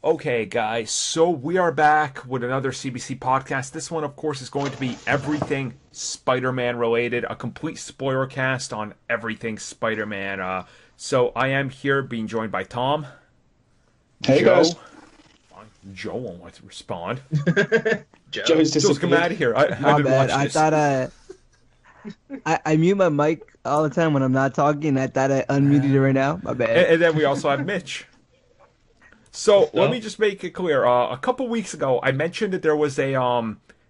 Okay, guys, so we are back with another CBC podcast. This one, of course, is going to be everything Spider-Man related, a complete spoiler cast on everything Spider-Man. So I am here being joined by Tom, Hey Joe. guys, Joe won't want to respond. Joe's Joe's come out disappeared. of here. I My didn't bad. watch I this. thought I mute my mic all the time when I'm not talking. I thought I unmuted it right now. My And, bad. and then we also have Mitch. So let So, me just make it clear. A couple weeks ago, I mentioned that there was a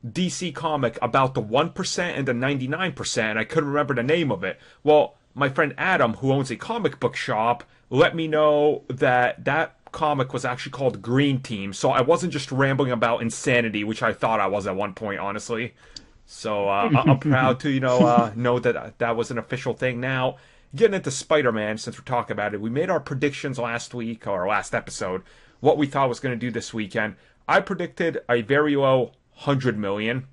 DC comic about the 1% and the 99%. And I couldn't remember the name of it. Well, my friend Adam, who owns a comic book shop, let me know that that comic was actually called Green Team. So I wasn't just rambling about insanity, which I thought I was at one point, honestly. So I'm proud to know that that was an official thing. Now, getting into Spider-Man, since we're talking about it, we made our predictions last week or last episode. What we thought was going to do this weekend. I predicted a very low 100 million.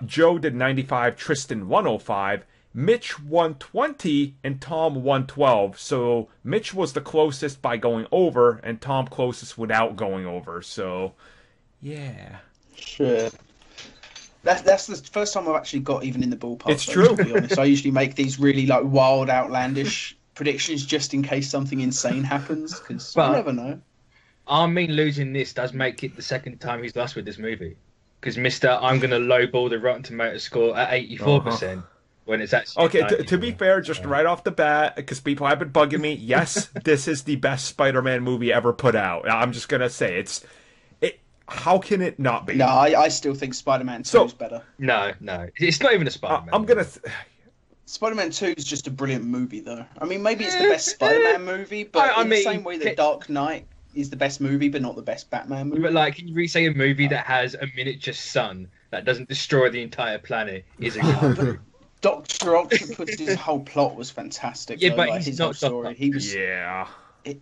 Joe did 95, Tristan 105, Mitch 120, and Tom 112. So Mitch was the closest by going over, and Tom closest without going over. So yeah, Sure. That's the first time I've actually got even in the ballpark. It's though, true. To be honest, I usually make these really like wild, outlandish predictions just in case something insane happens, because you But- never know. I mean, losing this does make it the second time he's lost with this movie. Because Mister, I'm going to lowball the Rotten Tomatoes score at 84% when it's actually. okay. at To be 94. fair, just right off the bat, because people have been bugging me. Yes, this is the best Spider-Man movie ever put out. I'm just gonna say it's. How can it not be? No, I still think Spider-Man 2 So- is better. No, it's not even a Spider-Man. I'm gonna. Spider-Man 2 is just a brilliant movie, though. I mean, maybe it's the best Spider-Man movie, but I in the mean, same way that Dark Knight is the best movie, but not the best Batman movie. But like, can you really say a movie that has a miniature sun that doesn't destroy the entire planet is a good movie? Doctor Octopus's whole plot was fantastic. Yeah, though, but like, he's his not whole story. Doctor He was Yeah.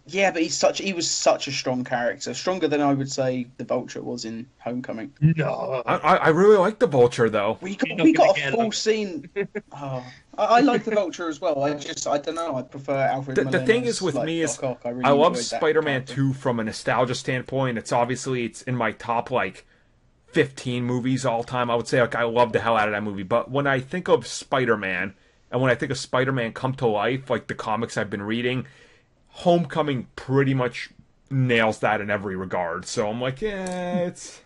Yeah, but he was such a strong character, stronger than I would say the Vulture was in Homecoming. No. I really like the Vulture though. We You're got not we gonna got get a full along. scene. Oh, I like the Vulture as well. I don't know. I prefer Alfred. The thing Molina's, is with like, me is Doc Ock. really I love enjoyed that Spider-Man character. 2 from a nostalgia standpoint. It's in my top like 15 movies all time. I would say like I love the hell out of that movie. But when I think of Spider-Man and when I think of Spider-Man come to life, like the comics I've been reading, Homecoming pretty much nails that in every regard. So I'm like, yeah, it's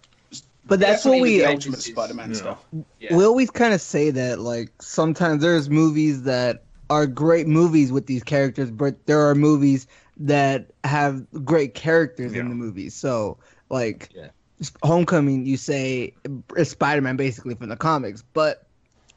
But that's what Definitely we the ultimate Spider-Man Yeah. stuff. Yeah. we always kind of say that. Like sometimes there's movies that are great movies with these characters, but there are movies that have great characters Yeah. in the movies. So like Yeah. Homecoming, you say is Spider-Man basically from the comics, but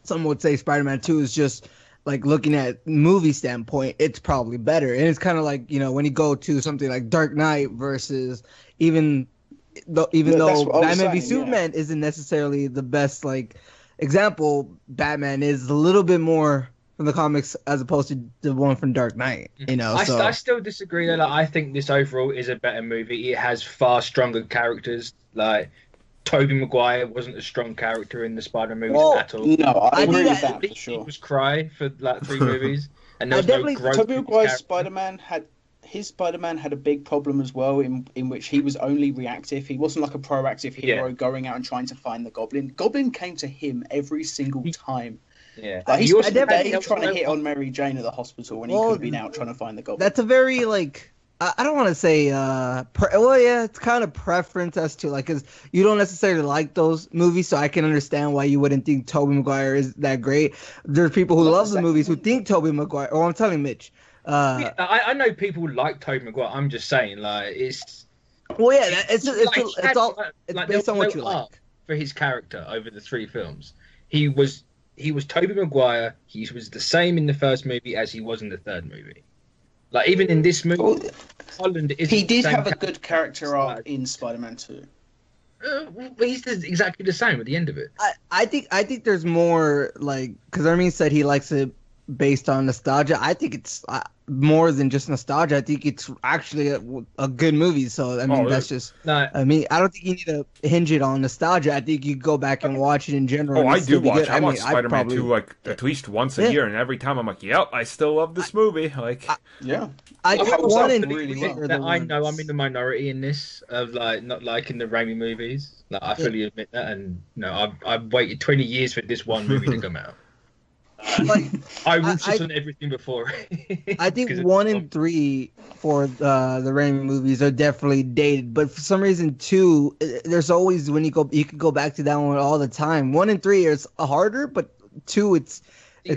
some would say Spider-Man 2 is just like looking at movie standpoint, it's probably better. And it's kind of like, when you go to something like Dark Knight versus even Yeah, that's though what I was Batman v saying, Superman isn't necessarily the best like example, Batman is a little bit more from the comics as opposed to the one from Dark Knight, I still disagree though. Like, I think this overall is a better movie. It has far stronger characters. Like Tobey Maguire wasn't a strong character in the Spider-Man movies Well, at all. No, I I agree think with that- that for sure. It was cry for like 3 movies, and there I was no definitely- growth. Tobey in his Maguire's character. Spider-Man had a big problem as well, in which he was only reactive. He wasn't like a proactive hero going out and trying to find the Goblin. Goblin came to him every single time. Yeah, Like, he He also spent a had- day there was trying to no- hit on Mary Jane at the hospital when he Well, could have been out trying to find the Goblin. that's a very like I don't want to say well, yeah, it's kind of preference as to like, because you don't necessarily like those movies, so I can understand why you wouldn't think Tobey Maguire is that great. There's people who Not love the the second movies who one. think Tobey Maguire. Oh, I'm telling Mitch. Yeah, I know people like Tobey Maguire. I'm just saying, like, it's Well, yeah, it's all like, based there on was what no you like. arc for his character over the 3 films. He was Tobey Maguire. He was the same in the first movie as he was in the third movie. Like, even in this movie, Well, Holland is he did have a good character arc in Spider-Man 2. He's exactly the same at the end of it. I think there's more like because Armin said he likes it based on nostalgia. I think it's more than just nostalgia. I think it's actually a good movie. So I mean, that's just. No. I mean, I don't think you need to hinge it on nostalgia. I think you go back and watch it in general. Oh, I do watch. Good. I watch Spider-Man 2 like at least once a year, and every time I'm like, "Yep, I still love this movie." Like, I think one and really well. I know I'm in the minority in this of like not liking the Raimi movies. Like, I fully admit that, and I've waited 20 years for this one movie to come out. Like, I will sit on everything before. I think 1 and 3 for the Raimi movies are definitely dated, but for some reason 2, there's always you can go back to that one all the time. 1 and 3 is harder, but 2 it's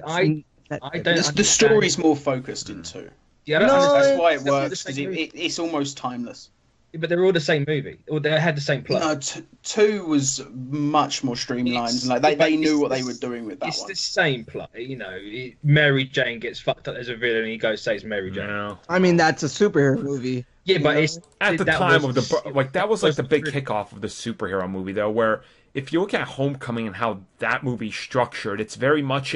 I don't. The story's more focused in 2. Yeah, that's why it works, because it's almost timeless. But they're all the same movie, or they had the same plot. No, 2 was much more streamlined, and like they knew what they were doing with that it's one. the same plot, Mary Jane gets fucked up as a villain, and he goes says Mary Jane. no. I mean, that's a superhero movie. Yeah, but it's At the time of that was like the big kickoff of the superhero movie, though. Where if you look at Homecoming and how that movie's structured, it's very much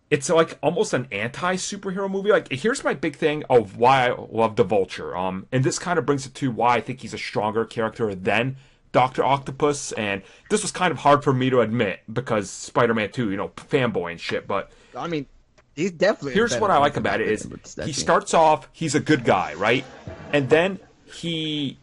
it's like almost an anti-superhero movie. Like, here's my big thing of why I love the Vulture. And this kind of brings it to why I think he's a stronger character than Dr. Octopus. And this was kind of hard for me to admit because Spider-Man 2, fanboy and shit. But I mean, he's definitely. Here's what I like about it is he starts off, he's a good guy, right? And then he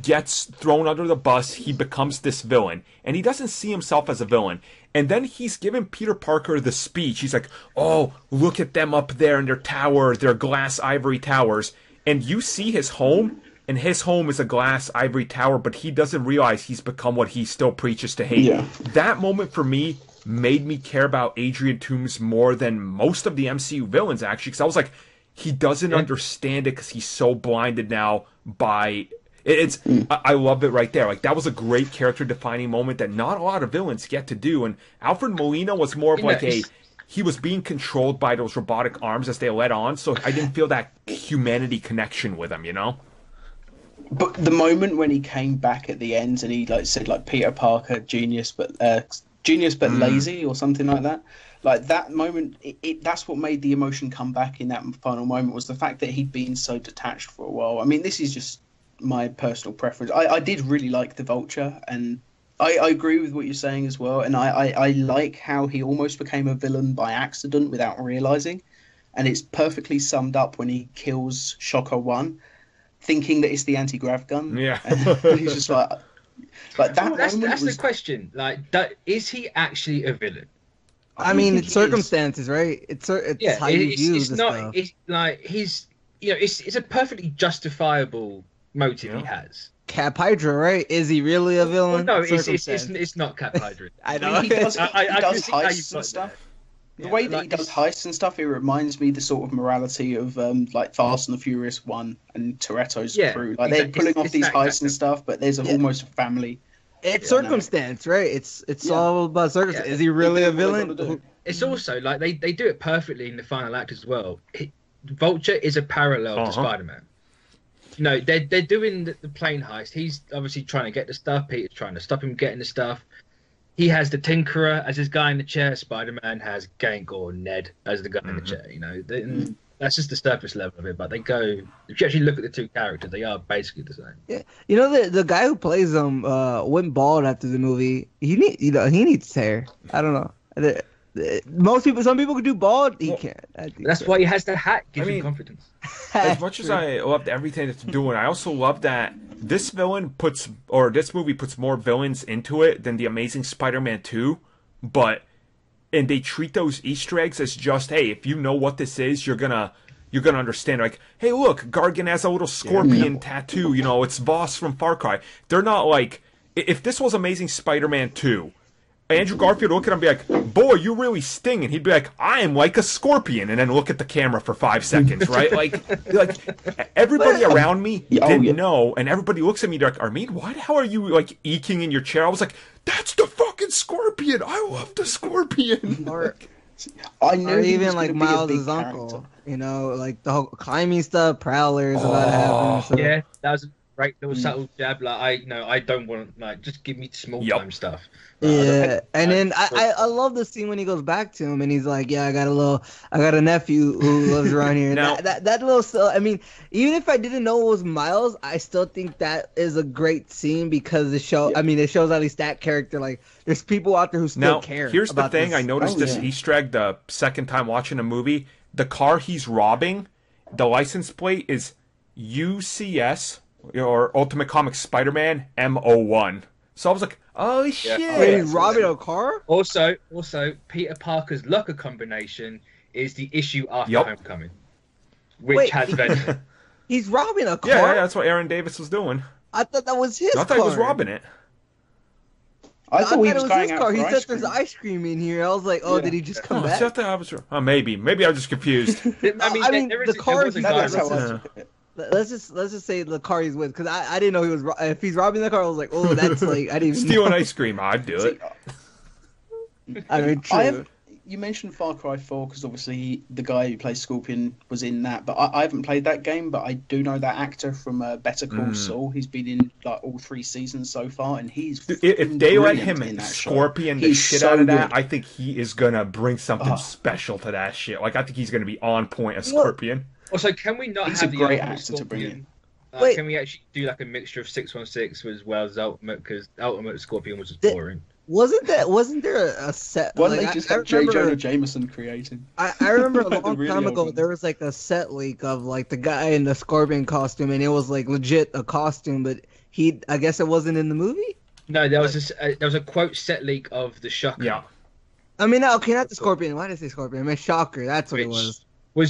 gets thrown under the bus, he becomes this villain, and he doesn't see himself as a villain. And then he's giving Peter Parker the speech. He's like, "Oh, look at them up there in their tower, their glass ivory towers." And you see his home, and his home is a glass ivory tower, but he doesn't realize he's become what he still preaches to hate. Yeah. That moment for me made me care about Adrian Toomes more than most of the MCU villains, actually, because I was like, he doesn't understand it because he's so blinded now by... I love it right there. Like, that was a great character-defining moment that not a lot of villains get to do. And Alfred Molina was more of he was being controlled by those robotic arms as they led on, so I didn't feel that humanity connection with him, But the moment when he came back at the end and he said Peter Parker, genius but lazy or something like that. Like, that moment, that's what made the emotion come back in that final moment, was the fact that he'd been so detached for a while. I mean, this is just my personal preference. I did really like the Vulture, and I agree with what you're saying as well. And I like how he almost became a villain by accident without realizing. And it's perfectly summed up when he kills Shocker 1, thinking that it's the anti-grav gun. Yeah. And he's just like that. Well, that's the question. Like, is he actually a villain? I mean, it's circumstances, right? It's how you view the stuff. It's like it's a perfectly justifiable motive he has. Cap Hydra, right? Is he really a villain? Well, no, it's not Cap Hydra. I know. He does heists and stuff. The way that he does heists and stuff, it reminds me the sort of morality of Fast and the Furious 1 and Toretto's crew. Like, they're pulling off these heists and stuff, but there's almost a family. It's circumstance, right? It's all about circumstance. Is he really a villain? It's also like they do it perfectly in the final act as well. Vulture is a parallel to Spider-Man. They're doing the plane heist. He's obviously trying to get the stuff. Peter's trying to stop him getting the stuff. He has the Tinkerer as his guy in the chair. Spider-Man has Gank or Ned as the guy in the chair. That's just the surface level of it. But if you actually look at the two characters, they are basically the same. Yeah, the guy who plays them went bald after the movie. He needs hair. I don't know. Some people could do bald. He can't. That's why he has the hat. Gives him confidence. As much as I loved everything it's doing, I also love that this movie puts more villains into it than the Amazing Spider-Man 2, and they treat those Easter eggs as just, hey, if you know what this is, you're gonna understand. Like, hey, look, Gargan has a little scorpion tattoo. It's Voss from Far Cry. They're not like, if this was Amazing Spider-Man 2, Andrew Garfield would look at him and be like, "Boy, you really sting," and he'd be like, "I am like a scorpion," and then look at the camera for 5 seconds, right? like everybody around me didn't know, and everybody looks at me like, "Armin, why the hell are you like eking in your chair?" I was like, "That's the fucking scorpion! I love the scorpion." I knew even like Miles' uncle, like the whole climbing stuff, prowlers about to happen. So. Yeah, that was great little subtle jab. Like I don't want just give me small time stuff. Yeah, and then I love the scene when he goes back to him and he's like, yeah, I got a nephew who lives around here. Now, that little, I mean, even if I didn't know it was Miles, I still think that is a great scene because it shows at least that character, like there's people out there who still care. Here's the thing, I noticed this Easter egg the second time watching the movie. The car he's robbing, the license plate is UCS or Ultimate Comics Spider-Man M01. So I was like, oh shit! Wait, he's robbing a car? Also, Peter Parker's locker combination is the issue after Homecoming, which has Venom. He's robbing a car? Yeah, that's what Aaron Davis was doing. I thought that was his car. I thought he was robbing it. I thought he was going out for He ice said cream. there's ice cream in here. I was like, did he just come back? Maybe I was just confused. The car. That's how I took it. Let's just say the car he's with, because I didn't know he was. If he's robbing the car, I was like, oh, that's like I didn't even stealing know. ice cream. I'd do it. I mean, true. You mentioned Far Cry 4 because obviously the guy who plays Scorpion was in that, but I haven't played that game. But I do know that actor from Better Call Saul. He's been in like all 3 seasons so far, and he's if they let him in Scorpion the shit out of that, good. I think he is gonna bring something special to that shit. Like I think he's gonna be on point as Scorpion. Also, can we not He's have a the great Ultimate actor to bring Scorpion? in. Can we actually do like a mixture of 616 as well as Ultimate? Because Ultimate Scorpion was just boring. Wasn't there a set? Why don't they just have J. Jonah Jameson creating? I remember a long really time ago old there was like a set leak of like the guy in the Scorpion costume, and it was like legit a costume, but I guess it wasn't in the movie. No, there was a quote set leak of the Shocker. Yeah. I mean, okay, not the Scorpion. Why did I say Scorpion? I meant Shocker. That's what it was.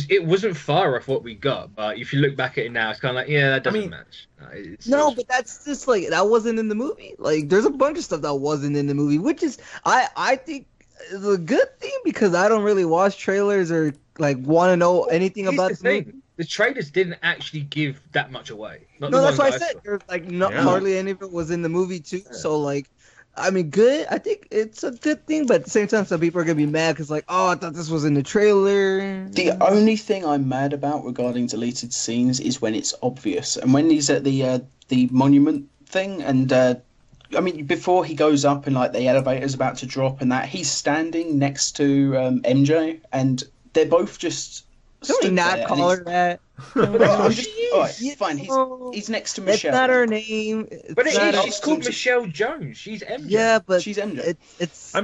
It wasn't far off what we got, but if you look back at it now, it's kind of like, that doesn't match. But that's just like that wasn't in the movie. Like, there's a bunch of stuff that wasn't in the movie, which is I think is a good thing because I don't really watch trailers or like want to know anything about the movie. The trailers didn't actually give that much away. That's what I said. There's like hardly any of it was in the movie too. Yeah. So like. I mean, good. I think it's a good thing, but at the same time, some people are gonna be mad because, like, oh, I thought this was in the trailer. The only thing I'm mad about regarding deleted scenes is when it's obvious, and when he's at the monument thing, and I mean, before he goes up and like the elevator's about to drop, and that he's standing next to MJ, and they're both just. Can we not call her that? Fine. He's next to Michelle. It's not her name. She's called Michelle Jones. She's MJ. Yeah, but she's MJ.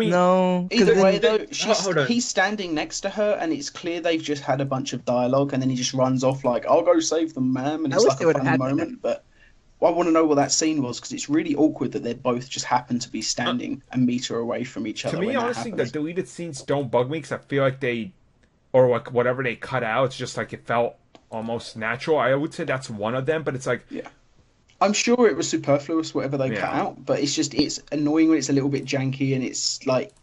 No. Either way, though, he's standing next to her, and it's clear they've just had a bunch of dialogue, and then he just runs off like, "I'll go save them, ma'am," and it's like a funny moment. But I want to know what that scene was because it's really awkward that they both just happen to be standing a meter away from each other. To me, honestly, the deleted scenes don't bug me because I feel like or like whatever they cut out, it's just like it felt almost natural. I would say that's one of them, but it's like I'm sure it was superfluous whatever they cut out, but it's annoying when it's a little bit janky and it's like.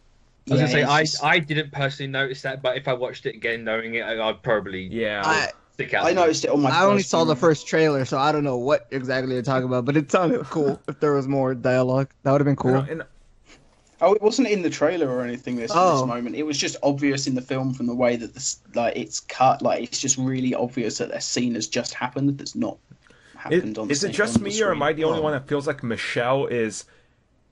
I was gonna say I didn't personally notice that, but if I watched it again, knowing it, I'd probably stick out. I noticed it on my. I only saw the first trailer, so I don't know what exactly you're talking about, but it sounded cool. If there was more dialogue, that would have been cool. Oh, it wasn't in the trailer or anything. This moment, it was just obvious in the film from the way that it's cut. Like it's just really obvious that a scene has just happened that's not happened on. Is it just me, or am I the only one that feels like Michelle is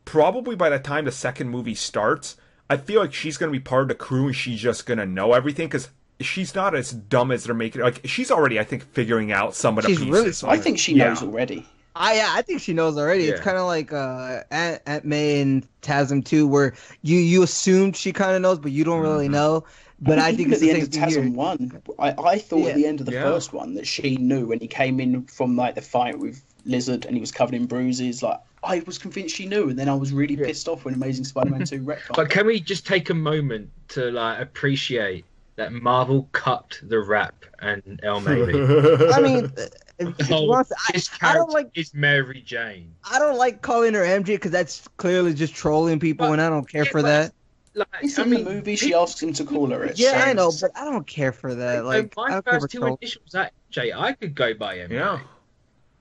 probably by the time the second movie starts? I feel like she's going to be part of the crew and she's just going to know everything because she's not as dumb as they're making it. Like she's already, I think, figuring out some of the pieces. I think she knows already. I think she knows already. Yeah. It's kind of like Aunt May and TASM 2, where you assumed she kind of knows, but you don't really know. But I think at the end of TASM 1, I thought at the end of the first one that she knew when he came in from like the fight with Lizard and he was covered in bruises. Like I was convinced she knew, and then I was really pissed off when Amazing Spider-Man 2 retcon. But can we just take a moment to like appreciate that Marvel cut the rap and El Maybe? I mean. I don't like it's Mary Jane. I don't like calling her MJ because that's clearly just trolling people, and I don't care for that. Like, in the movie, she asks him to call her it. Yeah, I know, but I don't care for that. Like, my first two initials are MJ. I could go by MJ. Yeah.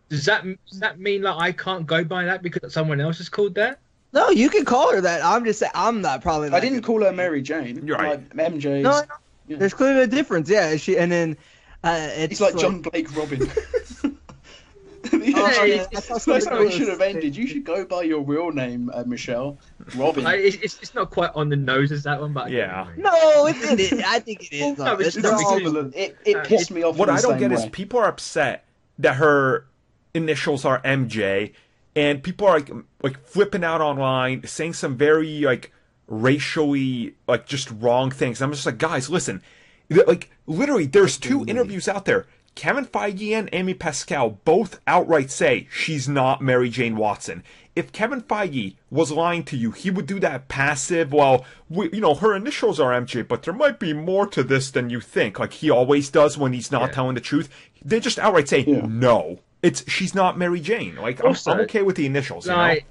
Does that mean like I can't go by that because someone else is called that? No, you can call her that. I'm just saying I'm not probably. I didn't call her Mary Jane. You're right. Like, MJ. No, there's clearly a difference. Yeah, and then. It's like John Blake Robin. That's how it should have ended. You should go by your real name, Michelle. Robin. It's not quite on the nose as that one, but yeah. No, I think it is. No, it's It pissed me off. What I don't get way. is people are upset that her initials are MJ, and people are like flipping out online, saying some very like racially like just wrong things. I'm just like, guys, listen, like literally, there's two interviews out there. Kevin Feige and Amy Pascal both outright say she's not Mary Jane Watson. If Kevin Feige was lying to you, he would do that passive, well, her initials are MJ, but there might be more to this than you think, like he always does when he's not telling the truth. They just outright say, no, she's not Mary Jane. Like, also, I'm okay with the initials, like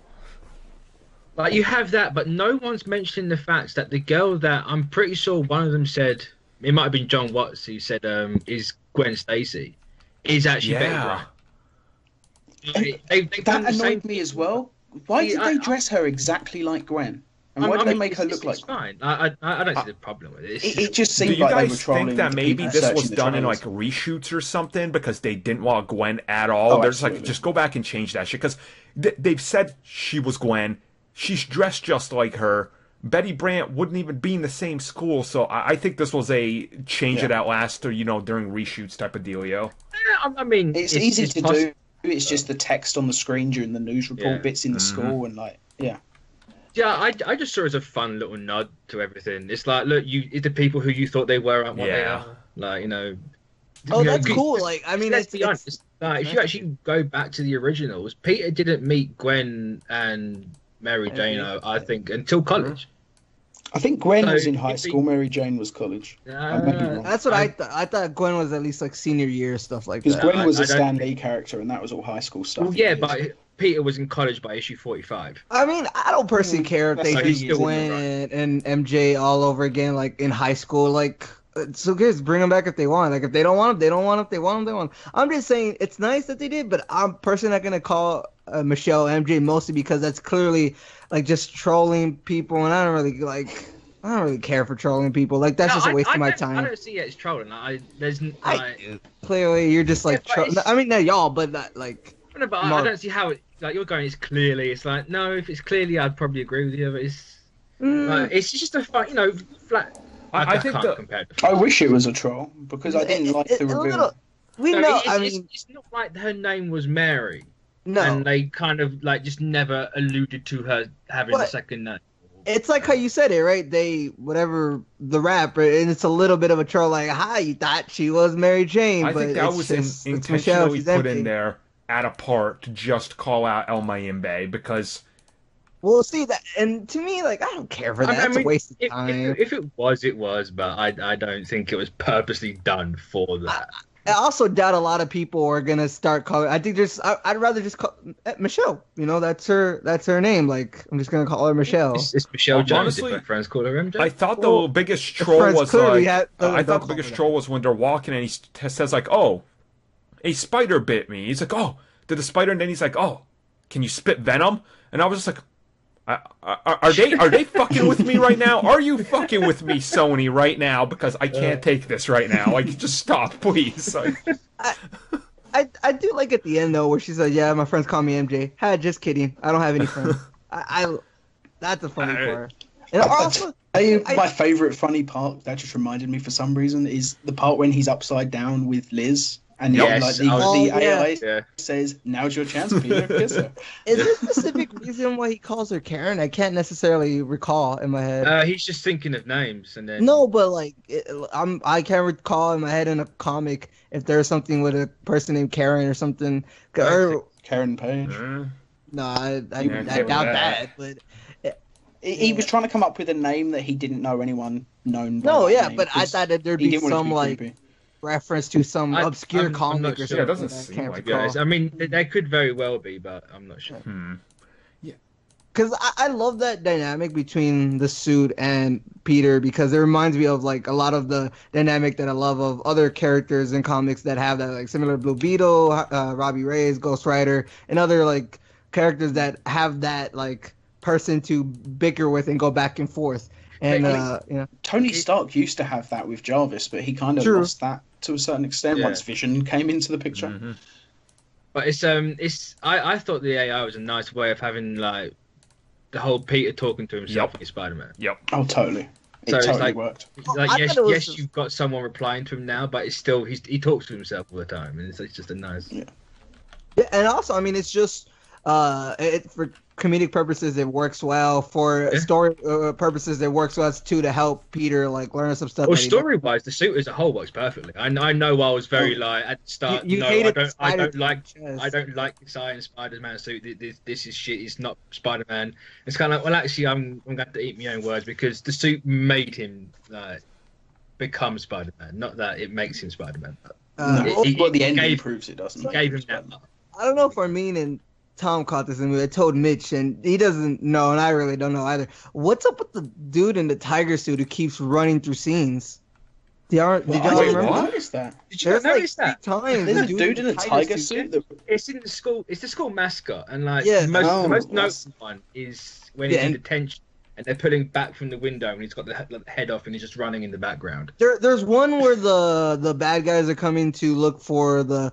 you have that, but no one's mentioning the fact that the girl that I'm pretty sure one of them said, it might have been John Watts who said, is Gwen Stacy, is actually Betty Brant. That annoyed me as well. Why did they dress her exactly like Gwen? And why did they make her look like? It's fine. I don't see the problem with it. It just seemed like they were trolling. Do you guys think that maybe this was done in like reshoots or something because they didn't want Gwen at all? They're just like, just go back and change that shit because they've said she was Gwen. She's dressed just like her. Betty Brant wouldn't even be in the same school, so I think this was a change it out last or during reshoots type of dealio. I mean, it's easy to do. It's just the text on the screen during the news report bits in the school and Yeah, I just saw it as a fun little nod to everything. It's like, look, the people who you thought they were aren't what they are. Like, that's cool. Like, I mean, let's be honest. If you actually go back to the originals, Peter didn't meet Gwen and Mary Jane, I think, until college. I think Gwen was in high school. Mary Jane was college. That's what I thought. I thought Gwen was at least like senior year stuff like that. Because Gwen was a Stan Lee character, and that was all high school stuff. Well, yeah, but Peter was in college by issue 45. I mean, I don't personally care if they do Gwen and MJ all over again, like in high school. Like, it's okay, bring them back if they want. Like, if they don't want them, they don't want them. If they want them, they want them. I'm just saying it's nice that they did, but I'm personally not gonna call Michelle MJ mostly because that's clearly like just trolling people, and I don't really care for trolling people. Like, that's just a waste of my time. I don't see it as trolling. Clearly, you're just like trolling. I mean, not y'all, but not like. No, but I don't see how it. Like, you're going, it's clearly. It's like, no, if it's clearly, I'd probably agree with you. But it's just a fun, flat. I think can't compare it. I wish it was a troll because I didn't like the reveal. It's not like her name was Mary. No. And they kind of like just never alluded to her having a second name. It's like how you said it, right? The rap, and it's a little bit of a troll, like, hi, you thought she was Mary Jane. I think that was intentionally put in there at a part to just call out El Mayimbe because... Well, see, that, and to me, like, I don't care for that. It's a waste of time. If it was, but I don't think it was purposely done for that. I also doubt a lot of people are gonna start calling. I think I'd rather just call Michelle. That's her name. Like, I'm just gonna call her Michelle. It's Michelle Jones. Honestly, if her friends call her MJ. I thought the biggest troll was when they're walking and he says like, "Oh, a spider bit me." He's like, "Oh, did the spider?" And then he's like, "Oh, can you spit venom?" And I was just like, Are they fucking with me right now? Are you fucking with me, Sony, right now? Because I can't take this right now. Like, just stop, please. Like... I do like at the end though, where she said, "Yeah, my friends call me MJ." Ha, just kidding. I don't have any friends. That's a funny part. And also, my favorite funny part that just reminded me for some reason is the part when he's upside down with Liz. And the AI says, "Now's your chance, Peter. Kiss her." Is there a specific reason why he calls her Karen? I can't necessarily recall in my head. He's just thinking of names, and then no, but like I can't recall in my head in a comic if there's something with a person named Karen or something. Karen Page. No, I doubt that. But he was trying to come up with a name that he didn't know anyone known. No, but I thought that there'd be some like reference to some obscure comic or something. Yeah, it doesn't seem like it. I mean, there could very well be, but I'm not sure. Yeah, because I love that dynamic between the suit and Peter because it reminds me of like a lot of the dynamic that I love of other characters in comics that have that, like similar to Blue Beetle, Robbie Reyes, Ghost Rider, and other like characters that have that like person to bicker with and go back and forth. And Tony Stark used to have that with Jarvis, but he kind of lost that to a certain extent once Vision came into the picture. But I thought the AI was a nice way of having like the whole Peter talking to himself in Spider-Man. Yep. Oh, totally. It So it's totally like, worked. like I thought it was yes, just- you've got someone replying to him now, but it's still he talks to himself all the time, and it's just a nice. Yeah. Yeah, and also, I mean, it's just for comedic purposes, it works well. For story purposes, it works well too to help Peter like learn some stuff. Well, that he doesn't- story-wise, the suit as a whole works perfectly. I know I was very like at the start. You no, hated the I spider don't like chest. I don't like this Iron Spider-Man suit. This is shit. It's not Spider-Man. It's kind of like, well, actually, I'm going to have to eat my own words because the suit made him become Spider-Man. Not that it makes him Spider-Man. But the ending gave- proves it doesn't. It gave him that. I don't know if Armin and Tom caught this in the movie. I told Mitch, and he doesn't know, and I really don't know either. What's up with the dude in the tiger suit who keeps running through scenes? Did y'all I remember? didn't notice that. Did you There's not like notice that? 3 times. There's a the dude in a tiger suit. It's in the school. It's the school mascot, and like Yeah. the most that's- notable one is when he's Yeah, in and- detention and they're pulling back from the window, and he's got the head off, and he's just running in the background. There's one where the bad guys are coming to look for the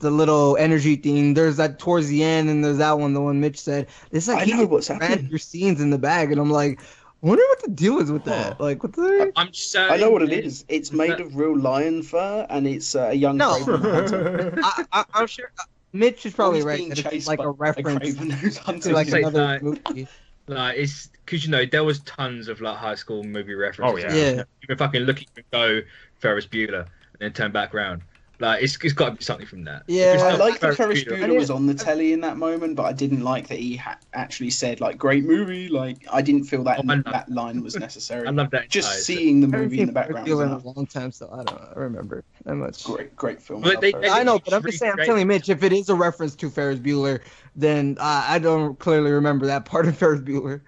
little energy thing. There's that towards the end, and there's that one, the one Mitch said. It's like I he know what's ran happening. through scenes in the bag, and I'm like, I wonder what the deal is with that. Like, what the? I'm certain. I know what it is. It's made of real lion fur, and it's a young No. Kraven hunter. I'm sure Mitch is probably He's right. being That it's chased like by a reference Kraven who's to hunting like him. Say another that. movie. Like it's because there was tons of like high school movie references. Oh, yeah. You can fucking look at you and go Ferris Bueller, and then turn back around. Like it's got to be something from that. Yeah. If it's I not like that Ferris Bueller- Bueller was on the telly in that moment, but I didn't like that he actually said like "great movie." Like I didn't feel that I love- that line was necessary. I love that. Just entire- seeing the I haven't movie in seen the background Ferris was Bueller in enough. a long time, so I don't remember that much. Great film. But they- I know, but I'm just saying. I'm telling Mitch, if it is a reference to Ferris Bueller, then I don't clearly remember that part of Ferris Bueller.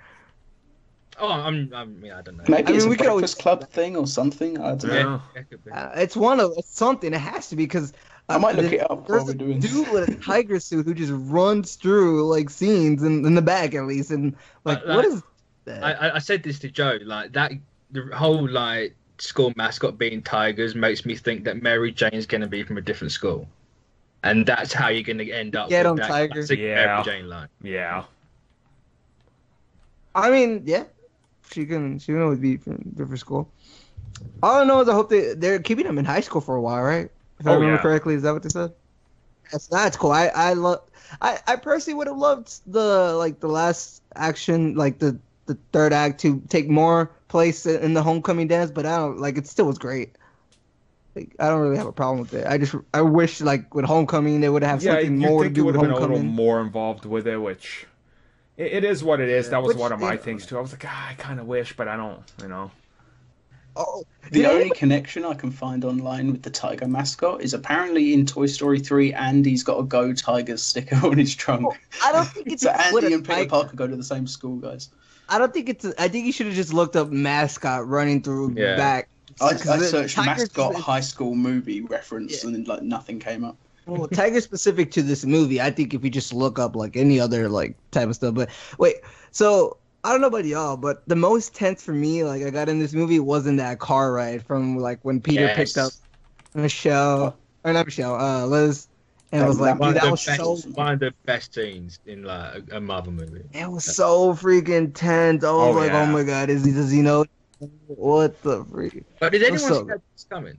Oh, I don't know. Maybe I it's mean, a we could always- Breakfast Club thing or something. I don't know. Yeah. Yeah, it could be. It's one of it's something. It has to be because I might look it up while There's we're a doing dude with a tiger suit who just runs through like scenes in the back at least, and like Like, what is that? I said this to Joe, like that the whole like school mascot being tigers makes me think that Mary Jane's gonna be from a different school. And that's how you're gonna end up Get with 'em, that Tiger. classic Yeah. Mary Jane line. Yeah. I mean, yeah, she can always be from different school. All I know is I hope they're keeping him in high school for a while, right? If I Oh, remember yeah. correctly, is that what they said? That's cool. I personally would have loved the last action, like the third act, to take more place in the homecoming dance, but I don't like it. Still was great. Like, I don't really have a problem with it. I wish like with homecoming they would have Yeah, something you more to think it do would with have been a little homecoming. more involved with it, which it is what it is. That was Which, one of my yeah. things too. I was like, I kind of wish, but I don't. Oh, The did only anybody- connection I can find online with the tiger mascot is apparently in Toy Story 3, Andy's got a Go Tigers sticker on his trunk. I don't think it's So with Andy a and Peter tiger. Parker go to the same school, guys. I don't think it's. I think you should have just looked up mascot running through Yeah. back. I 'Cause the searched Tigers mascot is- high school movie reference Yeah. and then like nothing came up. Well, Tiger specific to this movie. I think if you just look up like any other like type of stuff. But wait, so I don't know about y'all, but the most tense for me, like I got in this movie, wasn't that car ride from like when Peter Yes. picked up Michelle or not Michelle, Liz, and I was like, One dude, of that the was best- so. One of the best scenes in like a Marvel movie. It was so freaking tense. I was Oh, like, yeah. oh my god, does he know? What the freak? But did anyone So- see that coming?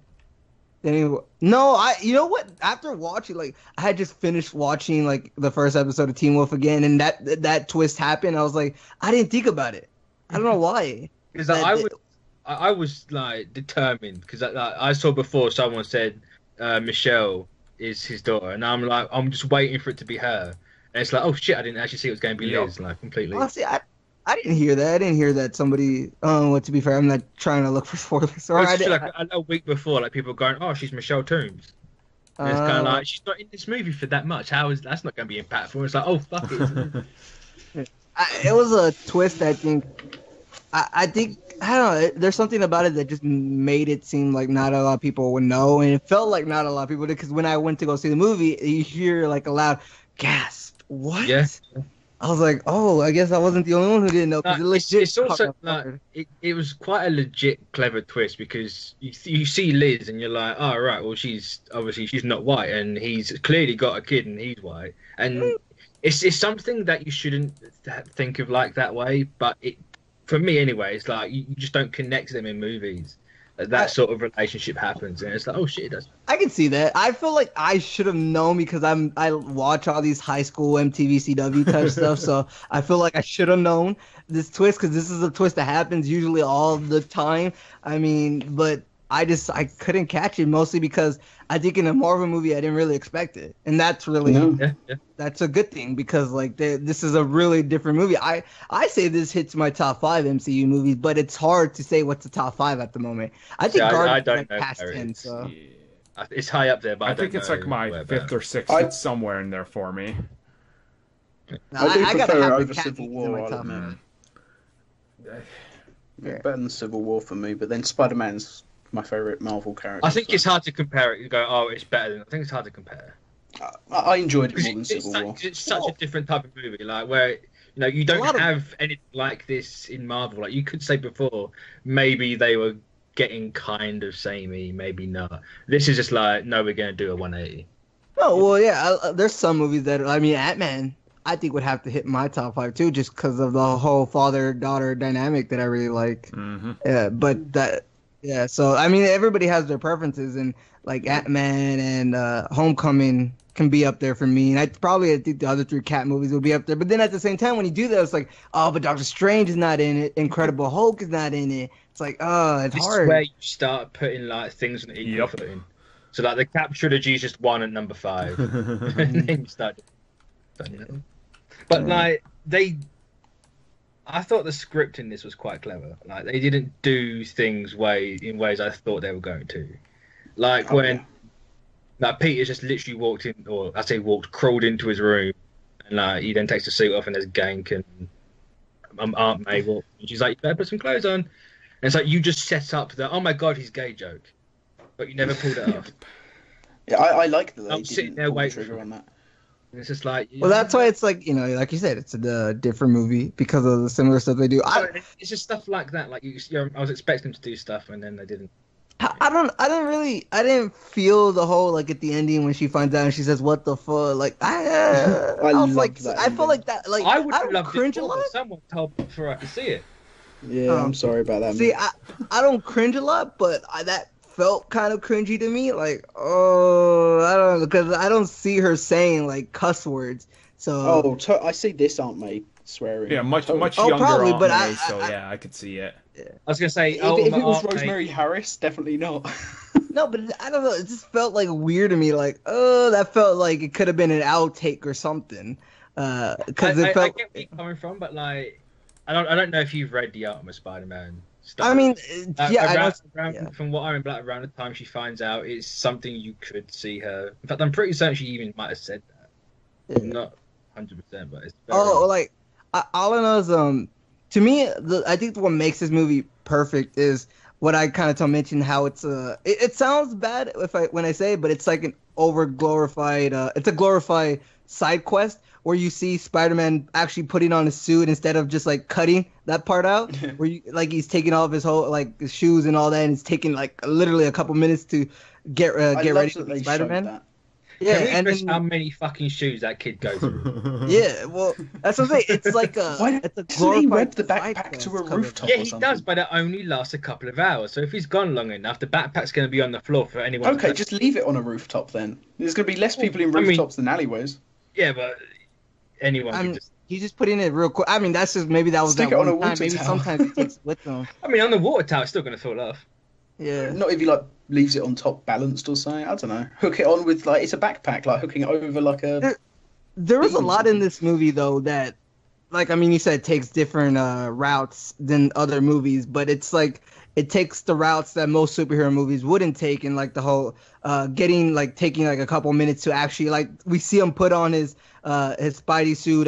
Anyway, no, you know what? After watching, like, I had just finished watching like the first episode of Teen Wolf again, and that twist happened. I was like, I didn't think about it. I don't know why. Because That- I was like determined because I saw before someone said Michelle is his daughter, and I'm like I'm just waiting for it to be her, and it's like oh shit I didn't actually see it was going to be Yep. Liz like completely. Honestly, I didn't hear that. I didn't hear that somebody. Well, to be fair, I'm not trying to look for spoilers. Or It was I just did, like a week before, like people going, "Oh, she's Michelle Toombs." And it's kind of like she's not in this movie for that much. That's not going to be impactful? It's like, oh fuck it. it was a twist. I think. I think I don't know. There's something about it that just made it seem like not a lot of people would know, and it felt like not a lot of people did. Because when I went to go see the movie, you hear like a loud gasp. What? Yeah. I was like, oh, I guess I wasn't the only one who didn't know because No, it legit. it's also caught me off guard. it was quite a legit clever twist because you see Liz and you're like, oh right, well she's not white and he's clearly got a kid and he's white and it's something that you shouldn't think of like that way, but for me anyway, it's like you just don't connect them in movies. That sort of relationship happens and it's like, oh shit, it does. I can see that. I feel like I should have known because I watch all these high school MTV CW type stuff, so I feel like I should have known this twist because this is a twist that happens usually all the time. I mean, but I couldn't catch it mostly because I think in a Marvel movie I didn't really expect it, and that's really that's a good thing because like this is a really different movie. I say this hits my top 5 MCU movies, but it's hard to say what's the top 5 at the moment. I think I don't know past 10, so it's high up there, but I think it's like my 5th or 6th. It's somewhere in there for me. I gotta prefer have over the cat Civil in War. my I'll top admit. 5. Yeah, better than Civil War for me, but then Spider-Man's my favorite Marvel character. I think it's hard to compare it. You go, oh, it's better than. I think it's hard to compare. I enjoyed it more than Civil War. It's such a different type of movie, like where you don't have anything like this in Marvel. Like you could say before, maybe they were getting kind of samey, maybe not. This is just like, no, we're gonna do a 180. Oh well, yeah. There's some movies that Ant-Man I think would have to hit my top 5 too, just because of the whole father-daughter dynamic that I really like. Mm-hmm. Yeah, but that. Yeah, so I mean, everybody has their preferences, and like Ant-Man and Homecoming can be up there for me. And I think the other 3 Cat movies will be up there. But then at the same time, when you do that, it's like, oh, but Doctor Strange is not in it, Incredible Hulk is not in it. It's like, oh, it's hard. This is where you start putting like things on equal footing. So like the Cap trilogy is just 1 at number 5, and then you start. But like I thought the script in this was quite clever. Like they didn't do things in ways I thought they were going to. Like when Peter just literally walked in, or I say crawled into his room, and like he then takes the suit off, and there's Gank and Aunt May walk, and she's like, "You better put some clothes on." And it's like you just set up the, "Oh my god, he's gay" joke, but you never pulled it off. Yeah, I like that. I'm sitting there waiting for on that. And it's just like, well, that's why it's like, like you said, it's a different movie because of the similar stuff they do. It's just stuff like that. Like I was expecting them to do stuff, and then they didn't. I didn't feel the whole like at the ending when she finds out and she says, "What the fuck?" Like I was like, I felt like that. Like I would have loved cringe it a more, lot. but someone told me before I could see it. Yeah, I'm sorry about that. See, I don't cringe a lot, but that felt kind of cringy to me. Like, oh, I don't know, because I don't see her saying like cuss words. So I see this Aunt May swearing. Yeah, much younger probably, Aunt but May, so yeah, I could see it. I was gonna say, if it was Rosemary Harris, dedefinitely not. No, but I don't know. It just felt like weird to me. Like, that felt like it could have been an outtake or something. Because it felt. I get where you're coming from, but like, I don't know if you've read the Ultimate Spider-Man stuff. I mean, from what I remember, around the time she finds out, it's something you could see her. In fact, I'm pretty certain she even might have said that. Yeah. Not 100%, but it's. Like, all I know is to me, I think what makes this movie perfect is what I kind of mentioned, how it's it sounds bad when I say it, but it's like an over-glorified, it's a glorified side quest where you see Spider-Man actually putting on a suit instead of just like cutting that part out, where he's taking off his whole his shoes and all that, and it's taking like literally a couple minutes to get ready for Spider-Man. Yeah, and then, how many fucking shoes that kid goes through? Yeah, well, that's what I'm saying. It's like it's a glorified. He web the backpack to a rooftop? Yeah, he does, but it only lasts a couple of hours. So if he's gone long enough, the backpack's going to be on the floor for anyone. Okay, just leave it on a rooftop then. There's going to be less people in rooftops than alleyways. Yeah, but anyone can just. He's just putting it real quick. I mean, that's just maybe that was Stick that it on a one time. water Maybe tower. sometimes he takes it with him. I mean, on the water tower, it's still going to fall off. Yeah. Not if he leaves it on top balanced or something. I don't know. Hook it on with it's a backpack, hooking it over like a. There was a lot in this movie though that, you said it takes different routes than other movies, but it's like it takes the routes that most superhero movies wouldn't take, and the whole taking a couple minutes to actually we see him put on his Spidey suit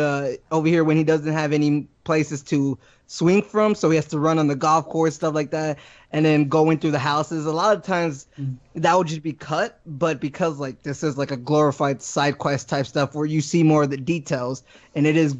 over here when he doesn't have any places to swing from, so he has to run on the golf course, stuff like that, and then going through the houses. A lot of times that would just be cut, but because this is a glorified side quest type stuff where you see more of the details, and it is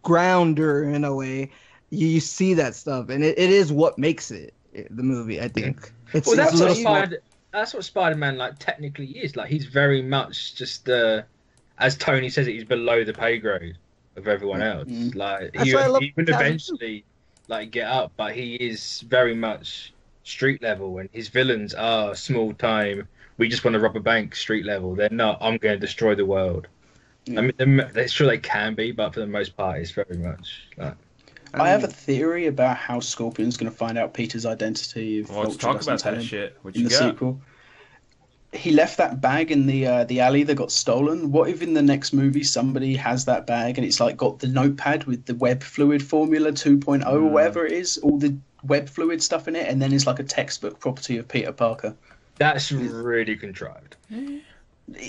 grounder in a way. You see that stuff, and it is what makes it the movie. I think Well, that's a little what that's what Spider-Man like technically is. Like he's very much just as Tony says it, he's below the pay grade of everyone else. Like he will eventually like get up, but he is very much street level, and his villains are small time. We just want to rob a bank street level. They're not. I'm going to destroy the world. I mean, they're sure they can be, but for the most part, it's very much like. I have a theory about how Scorpion's going to find out Peter's identity. If let's talk about that shit. What you in the got? sequel. He left that bag in the alley that got stolen. What if in the next movie somebody has that bag and it's like got the notepad with the web fluid formula 2.0 or whatever it is, all the web fluid stuff in it, and then it's like a textbook property of Peter Parker. That's really contrived.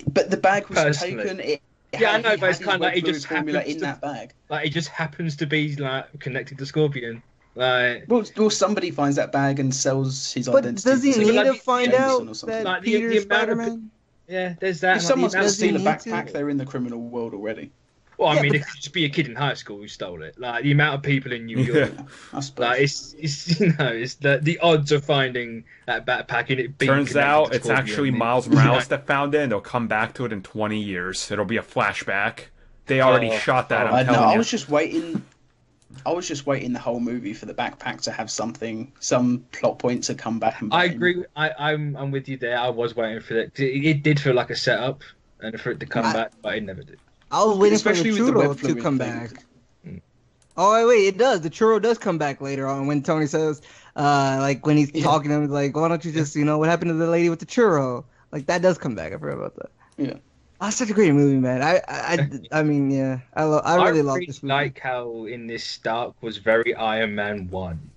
But the bag was taken. I know, but it's kind of like it just formula happens in that bag. Like it just happens to be like connected to Scorpion. Like, well, somebody finds that bag and sells his identity. But does he need to find out that like Peter's the amount Spider-Man? Yeah, there's that. If someone's going to steal a backpack, to? they're in the criminal world already. Well, I mean, it could just be a kid in high school who stole it. Like the amount of people in New York, I suppose. like it's it's the odds of finding that backpack and it being Turns out to it's Scorpion actually Miles Morales that found it, and they'll come back to it in 20 years. It'll be a flashback. They already shot that. I'm telling you. I was just waiting the whole movie for the backpack to have some plot point to come back. And I agree. I'm with you there. I was waiting for that. It did feel like a setup, and for it to come back, but it never did. I was waiting Especially for the with the churro web to fluid come thing. back. Oh wait, it does. The churro does come back later on when Tony says, like when he's talking to him, like, why don't you just, what happened to the lady with the churro? Like that does come back. I forgot about that. Yeah. Oh, it's such a great movie, man. I mean, yeah, I really love this movie. I like how in this Stark was very Iron Man 1.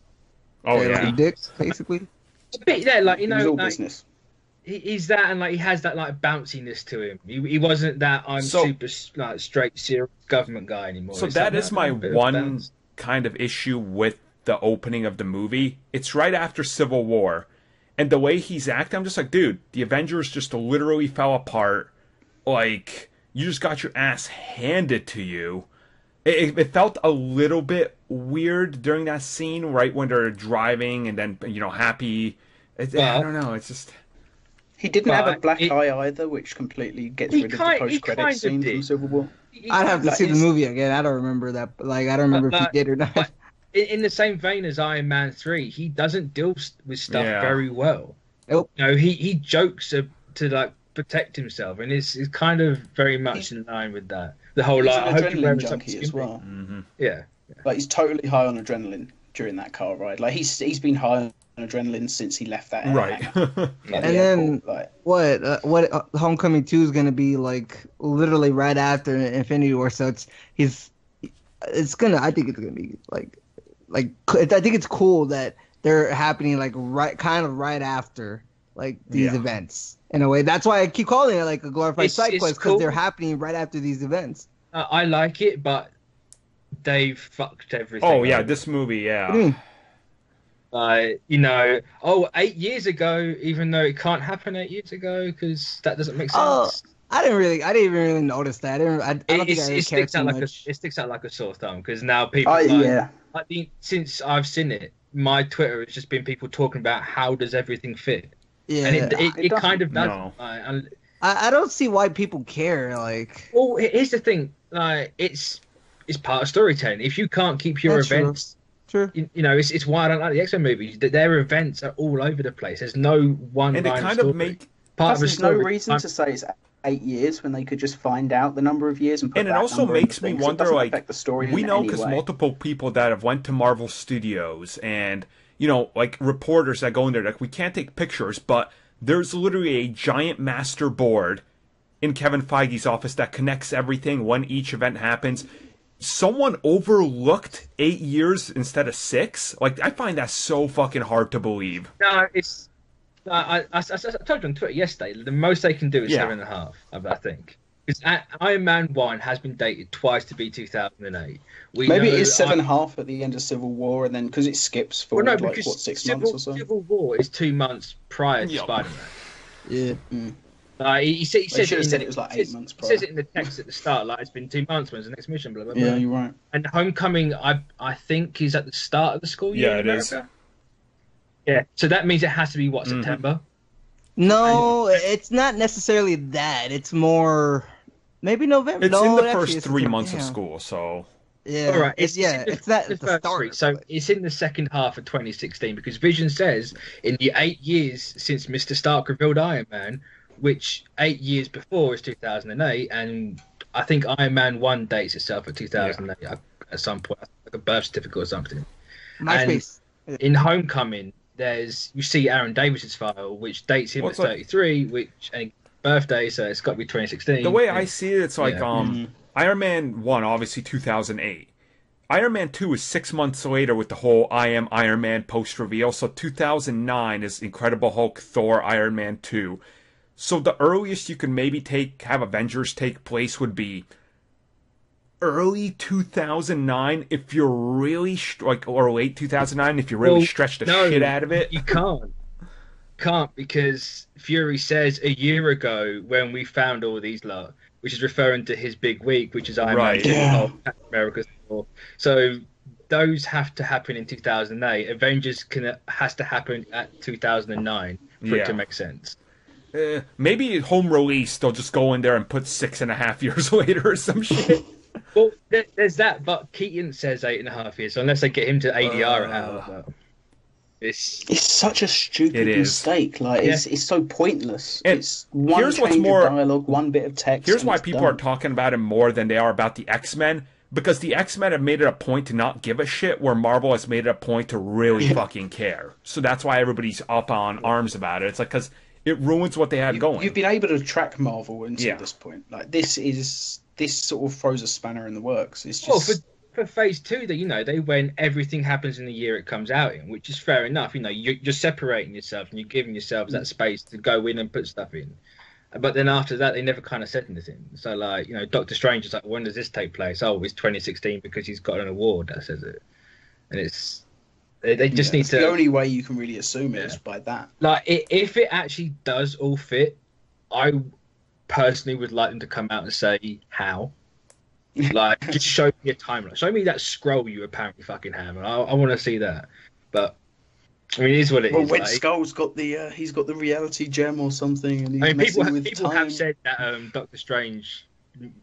Oh yeah, dicks basically. A bit there, like It was all business. He's that, and like he has that like bounciness to him. He wasn't that super like straight serious government guy anymore. So It's that like, is my one kind of issue with the opening of the movie. It's right after Civil War, and the way he's acting, I'm just like, dude, the Avengers just literally fell apart. Like, you just got your ass handed to you. It felt a little bit weird during that scene, right when they're driving and then, Happy. I don't know, it's just... He didn't have a black eye either, which completely gets rid of the post-credit scene from Civil War. I'd have to see the movie again. I don't remember that. Like, I don't remember if he did or not. In the same vein as Iron Man 3, he doesn't deal with stuff very well. Nope. He jokes to like protect himself, and it's kind of very much in line with that. The whole like, I hope you wear junkie as well. Mm-hmm. Yeah. Like he's totally high on adrenaline during that car ride. Like he's been high on adrenaline since he left that right. And then what Homecoming 2 is gonna be like literally right after Infinity War, so I think it's gonna be like I think it's cool that they're happening like right after like these events in a way. That's why I keep calling it like a glorified side quest, because they're happening right after these events. I like it, but they fucked everything. Oh yeah, this movie, yeah. 8 years ago, even though it can't happen 8 years ago, because that doesn't make sense. I didn't even really notice that. I don't think I really cared too much. It sticks out like a sore thumb, because now people. I think since I've seen it, my Twitter has just been people talking about how does everything fit. Yeah, and it kind of does. No. I don't see why people care. Like, well, here's the thing. Like, it's part of storytelling. If you can't keep your events. True. It's why I don't like the X-Men movies. Their events are all over the place. There's no one. And they kind of make part of the story. There's no reason to say it's 8 years when they could just find out the number of years and put it also makes me wonder, like, the story we know because multiple people that have went to Marvel Studios and like reporters that go in there, like, we can't take pictures, but there's literally a giant master board in Kevin Feige's office that connects everything when each event happens. Someone overlooked 8 years instead of 6. Like, I find that so fucking hard to believe. No, it's. I told you on Twitter yesterday. The most they can do is 7.5. I think. Because Iron Man 1 has been dated twice to be 2008. Maybe it is 7.5 at the end of Civil War, and then because it skips for 6 months or so. Civil War is 2 months prior to Spider-Man. Yeah. He said it was like 8 months prior. He says it in the text at the start, like it's been 2 months. When's the next mission? Blah blah blah. Yeah, you're right. And Homecoming, I think, is at the start of the school year. Yeah, in America. is. Yeah, so that means it has to be September. No, it's not necessarily that. It's more maybe November. It's in the first 3 months of school, so. Yeah, all right. it's not at the start. So it's in the second half of 2016 because Vision says in the 8 years since Mr. Stark revealed Iron Man, which 8 years before is 2008, and I think Iron Man 1 dates itself at 2008 at some point, like a birth certificate or something. MySpace. And in Homecoming, you see Aaron Davis's file, which dates him at 33, which and birthday, so it's got to be 2016. The way I see it, it's like Iron Man 1, obviously 2008. Iron Man 2 is 6 months later with the whole I Am Iron Man post reveal. So 2009 is Incredible Hulk, Thor, Iron Man 2. So the earliest you can maybe have Avengers take place would be early 2009 if you're really or late 2009 if you really stretch the shit out of it. You can't because Fury says a year ago when we found all these lot, which is referring to his big week, which is Iron Man, America's War. So those have to happen in 2008. Avengers has to happen at 2009 for it to make sense. Maybe home release, they'll just go in there and put 6.5 years later or some shit. Well, there's that, but Keaton says 8.5 years, so unless they get him to ADR out. It's such a stupid mistake. Like it's so pointless. And it's one change of dialogue, one bit of text. Here's why people are talking about it more than they are about the X-Men. Because the X-Men have made it a point to not give a shit, where Marvel has made it a point to really fucking care. So that's why everybody's up on arms about it. It's like, because it ruins what they had going. You've been able to track Marvel until this point. Like this sort of throws a spanner in the works. It's just for Phase 2, they went everything happens in the year it comes out in, which is fair enough. You're separating yourself and you're giving yourselves that space to go in and put stuff in. But then after that, they never kind of said anything. So, Doctor Strange is like, when does this take place? Oh, it's 2016 because he's got an award that says it. And it's... They just need to... The only way you can really assume it is by that. If it actually does all fit, I personally would like them to come out and say how. Just show me a timeline. Show me that scroll you apparently fucking have. And I want to see that. But... I mean, it is what it is. Red Skull's got he's got the reality gem or something, and he's messing with people time. have said that Doctor Strange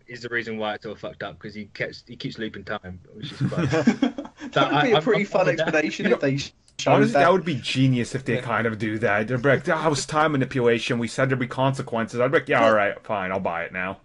is the reason why it's all fucked up because he keeps looping time, which is quite. That would be a pretty fun explanation if they showed honestly, that. That would be genius if they kind of do that. They're like, that was time manipulation. We said there'd be consequences. I'd be like, yeah, all right, fine, I'll buy it now.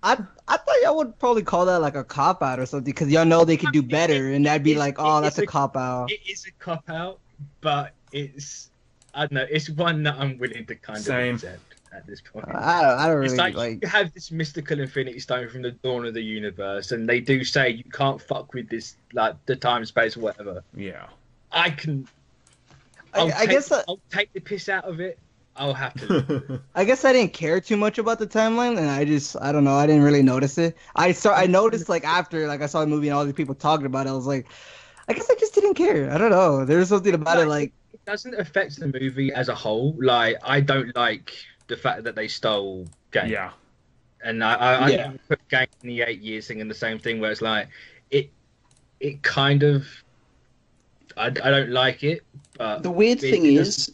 I thought y'all would probably call that like a cop out or something because y'all know they could do better, and that'd be like, oh, that's a cop out. It is a cop out, but it's I don't know. It's one that I'm willing to kind of accept at this point. I don't really it's like you have this mystical Infinity Stone from the dawn of the universe, and they do say you can't fuck with this, like the time, space, or whatever. Yeah, I can. I guess I'll take the piss out of it. I'll have to. I guess I didn't care too much about the timeline, and I don't know. I didn't really notice it. I noticed after I saw the movie and all these people talking about it. I was like, I guess I just didn't care. I don't know. There's something about it like. It doesn't affect the movie as a whole. I don't like the fact that they stole Gang. Yeah. And I put Gang in the 8 years singing the same thing where it's like it kind of I don't like it. But the weird thing is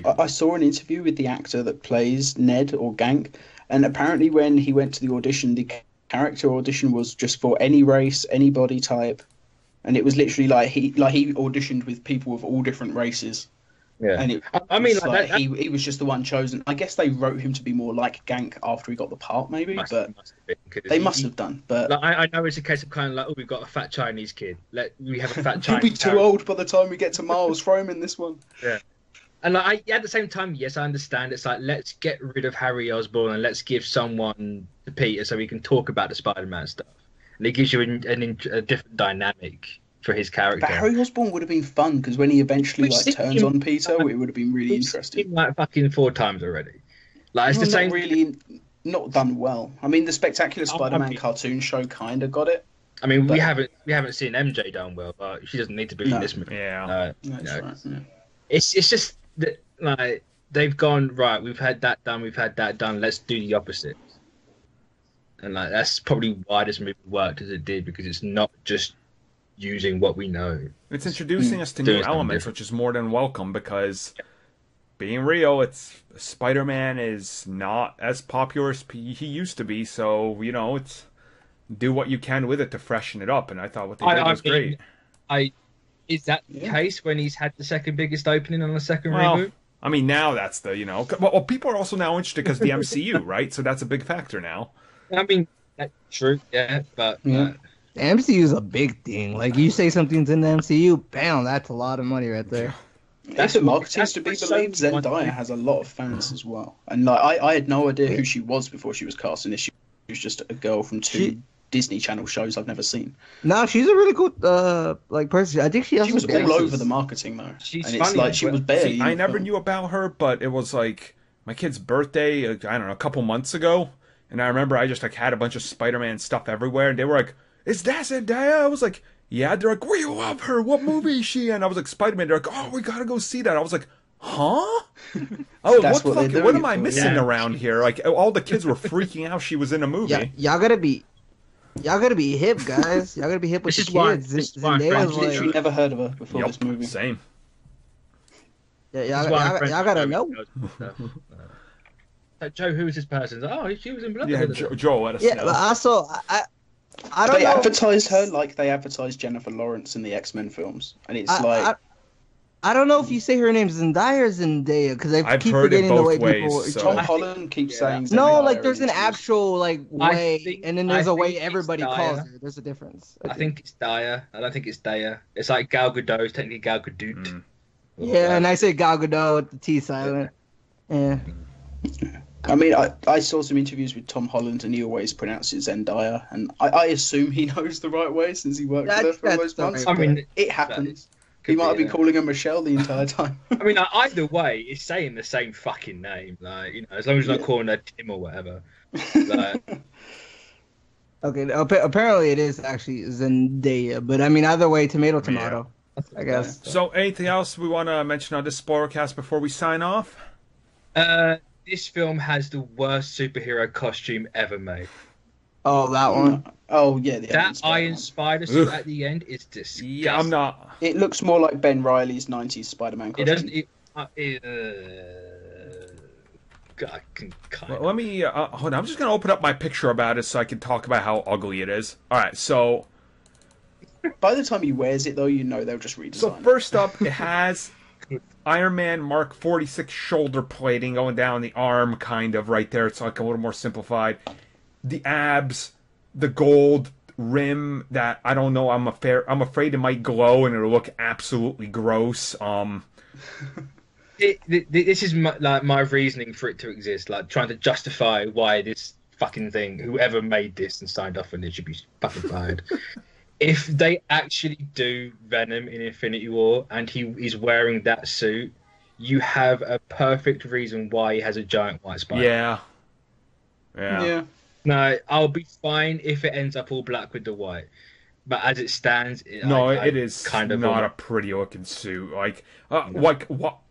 I saw an interview with the actor that plays Ned or Gank, and apparently when he went to the audition, the character audition was just for any race, any body type. And it was literally he auditioned with people of all different races. Yeah, and he was just the one chosen. I guess they wrote him to be more like Gank after he got the part, maybe. Must have done. But I know it's a case of kind of like, oh, we've got a fat Chinese kid. We have a fat Chinese. He'll be too old by the time we get to Miles. Throw him in this one. Yeah, and at the same time, yes, I understand. It's like, let's get rid of Harry Osborn and let's give someone to Peter so we can talk about the Spider-Man stuff. And it gives you a different dynamic for his character. But Harry Osborn would have been fun because when he eventually turns on Peter, it would have been really interesting. Like fucking 4 times already. Like it's the same. Really, not done well. I mean, the Spectacular Spider-Man cartoon show kind of got it. I mean, we haven't seen MJ done well, but she doesn't need to be in this movie. Yeah, That's right. Yeah. It's just that they've gone right. We've had that done. We've had that done. Let's do the opposite. And like that's probably why this movie worked as it did, because it's not just using what we know. It's introducing us to new elements, which is more than welcome, because being real, Spider-Man is not as popular as he used to be, so, it's do what you can with it to freshen it up, and I thought what they did was great. Is that the case when he's had the second biggest opening on the second reboot? I mean, now that's well, people are also now interested because of the MCU, right? So that's a big factor now. I mean, that's true, but... The MCU is a big thing. Like, you say something's in the MCU, bam, that's a lot of money right there. That's what marketing's to be believed. Zendaya has a lot of fans as well. And like, I had no idea who she was before she was cast in this. She was just a girl from two Disney Channel shows I've never seen. No, she's a really cool person. I think she was all over the marketing though. She's and funny, it's like she was barely. I never knew about her, but it was like my kid's birthday, I don't know, a couple months ago. And I remember I just had a bunch of Spider-Man stuff everywhere, and they were like, "Is that Zendaya?" I was like, "Yeah." They're like, "We love her. What movie is she in?" I was like, "Spider-Man." They're like, "Oh, we gotta go see that." I was like, "Huh?" Oh, what am I missing around here? Like, all the kids were freaking out she was in a movie. Yeah, y'all gotta be hip, guys. Y'all gotta be hip with the kids. I've literally never heard of her before this movie. Same. Yeah, y'all gotta know. Joe, who is this person? Oh, she was in Blood. Yeah, Joe, let us know. But also, I don't know. They advertised her like they advertised Jennifer Lawrence in the X-Men films, and it's I don't know if you say her name's Zendaya or Zendaya, because I keep forgetting the way people. So. Tom Holland keeps saying Zendaya. No, like there's an actual way, and then there's a way everybody calls her. There's a difference. I think it's Daya. I don't think it's Daya. It's like Gal Gadot. It's technically Gal Gadot. Yeah, and I say Gal Gadot with the T silent. Yeah. I mean, I saw some interviews with Tom Holland, and he always pronounces Zendaya, and I assume he knows the right way since he worked with her for those months. I mean, it happens. He might have been calling her Michelle the entire time. I mean, either way, it's saying the same fucking name. Like, as long as you're not calling her Tim or whatever. Like... Okay, apparently it is actually Zendaya, but I mean, either way, tomato. I guess. So, anything else we want to mention on this Spoilercast before we sign off? This film has the worst superhero costume ever made. Oh, that one. Oh, yeah. That Iron Spider suit at the end is disgusting. Yeah, I'm not. It looks more like Ben Reilly's 90s Spider-Man costume. It doesn't. God, well, let me hold on. I'm just going to open up my picture about it so I can talk about how ugly it is. All right, so. By the time he wears it, though, they'll just redesign it. So, first up, it has Iron Man Mark 46 shoulder plating going down the arm, kind of right there. It's like a little more simplified. The abs, the gold rim that I don't know. I'm afraid it might glow and it'll look absolutely gross. This is my reasoning for it to exist. Like trying to justify why this fucking thing, whoever made this and signed off on it, should be fucking fired. If they actually do Venom in Infinity War and he is wearing that suit, you have a perfect reason why he has a giant white spider. Yeah. No, I'll be fine if it ends up all black with the white. But as it stands, it is kind of not a pretty looking suit. Like what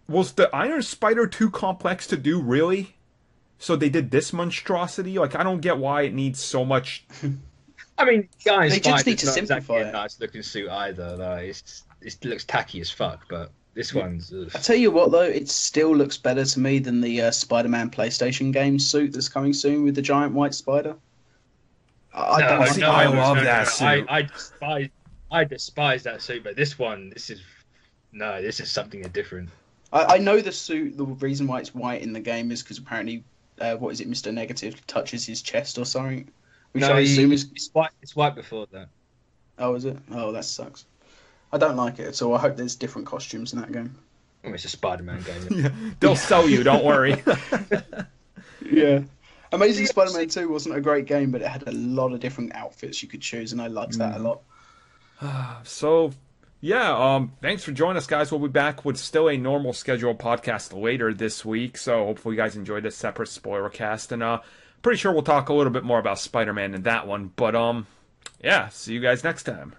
was the Iron Spider too complex to do? Really? So they did this monstrosity. Like I don't get why it needs so much. I mean, guys, they just need to simplify it. A nice looking suit either. Like, it looks tacky as fuck, but this one's. I tell you what, though, it still looks better to me than the Spider-Man PlayStation game suit that's coming soon with the giant white spider. I love that suit. I despise that suit, but this is something different. I know the suit. The reason why it's white in the game is because apparently, Mr. Negative touches his chest or something. Which I assume it's white. It's white before that. Oh, is it? Oh, that sucks. I don't like it at all. I hope there's different costumes in that game. Oh, it's a Spider-Man game. Yeah, they'll sell you. Don't worry. Yeah. Amazing Spider-Man 2 wasn't a great game, but it had a lot of different outfits you could choose, and I liked that a lot. So, yeah, thanks for joining us, guys. We'll be back with still a normal scheduled podcast later this week, so hopefully you guys enjoyed this separate spoiler cast, and pretty sure we'll talk a little bit more about Spider-Man in that one, but yeah, see you guys next time.